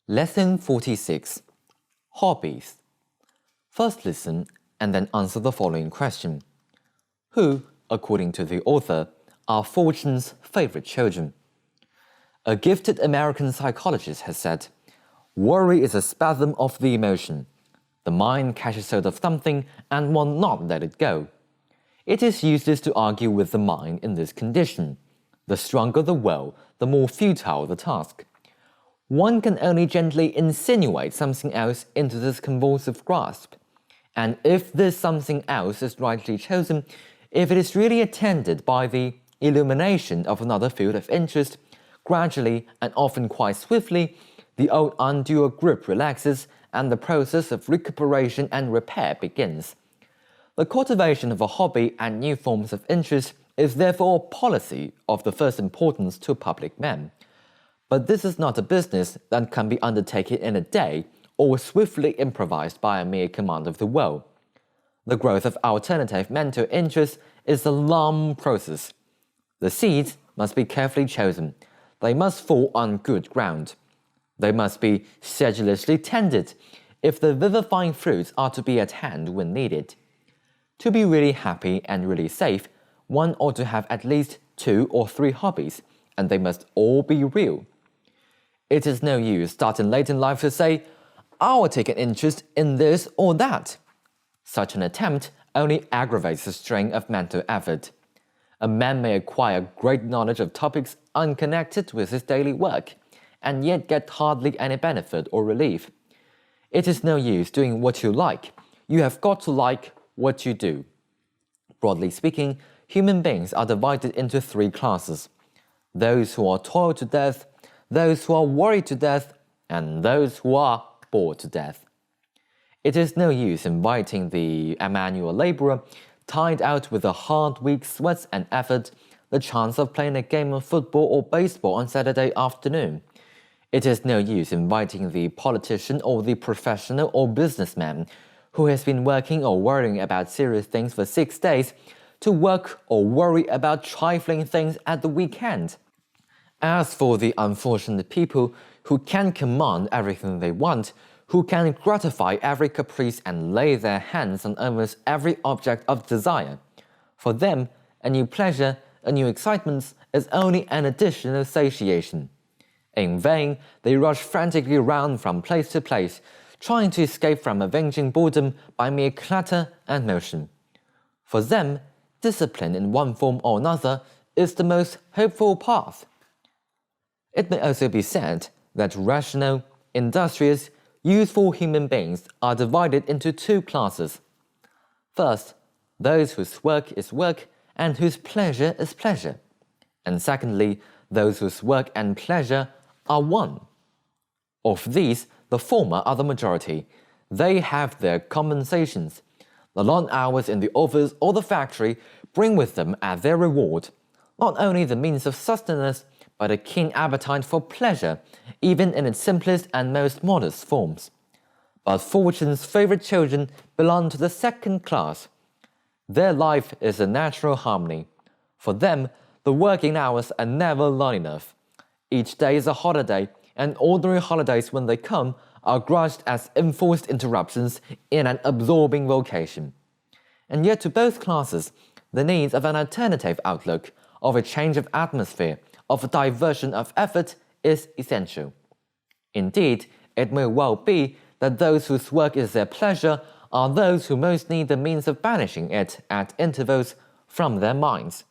Lesson 46. Hobbies. First listen and then answer the following question. Who, according to the author, are Fortune's favorite children? A gifted American psychologist has said, worry is a spasm of the emotion. The mind catches hold of something and will not let it go. It is useless to argue with the mind in this condition. The stronger the will, the more futile the task. One can only gently insinuate something else into this convulsive grasp. And if this something else is rightly chosen, if it is really attended by the illumination of another field of interest, gradually and often quite swiftly, the old undue grip relaxes and the process of recuperation and repair begins. The cultivation of a hobby and new forms of interest is therefore a policy of the first importance to public men. But this is not a business that can be undertaken in a day or swiftly improvised by a mere command of the will. The growth of alternative mental interests is a long process. The seeds must be carefully chosen. They must fall on good ground. They must be sedulously tended if the vivifying fruits are to be at hand when needed. To be really happy and really safe, one ought to have at least 2 or 3 hobbies, and they must all be real. It is no use starting late in life to say, I will take an interest in this or that. Such an attempt only aggravates the strain of mental effort. A man may acquire great knowledge of topics unconnected with his daily work, and yet get hardly any benefit or relief. It is no use doing what you like. You have got to like what you do. Broadly speaking, human beings are divided into 3 classes: those who are toiled to death, those who are worried to death, and those who are bored to death. It is no use inviting the manual laborer, tired out with a hard week's sweat and effort, the chance of playing a game of football or baseball on Saturday afternoon. It is no use inviting the politician or the professional or businessman who has been working or worrying about serious things for 6 days to work or worry about trifling things at the weekend. As for the unfortunate people who can command everything they want, who can gratify every caprice and lay their hands on almost every object of desire, for them a new pleasure, a new excitement is only an additional satiation. In vain, they rush frantically round from place to place, trying to escape from avenging boredom by mere clatter and motion. For them, discipline in one form or another is the most hopeful path. It may also be said that rational, industrious, useful human beings are divided into 2 classes. First, those whose work is work and whose pleasure is pleasure. And secondly, those whose work and pleasure are one. Of these, the former are the majority. They have their compensations. The long hours in the office or the factory bring with them as their reward not only the means of sustenance, but a keen appetite for pleasure, even in its simplest and most modest forms. But Fortune's favorite children belong to the second class. Their life is a natural harmony. For them, the working hours are never long enough. Each day is a holiday, and ordinary holidays, when they come, are grudged as enforced interruptions in an absorbing vocation. And yet to both classes, the needs of an alternative outlook, of a change of atmosphere, of a diversion of effort is essential. Indeed, it may well be that those whose work is their pleasure are those who most need the means of banishing it at intervals from their minds.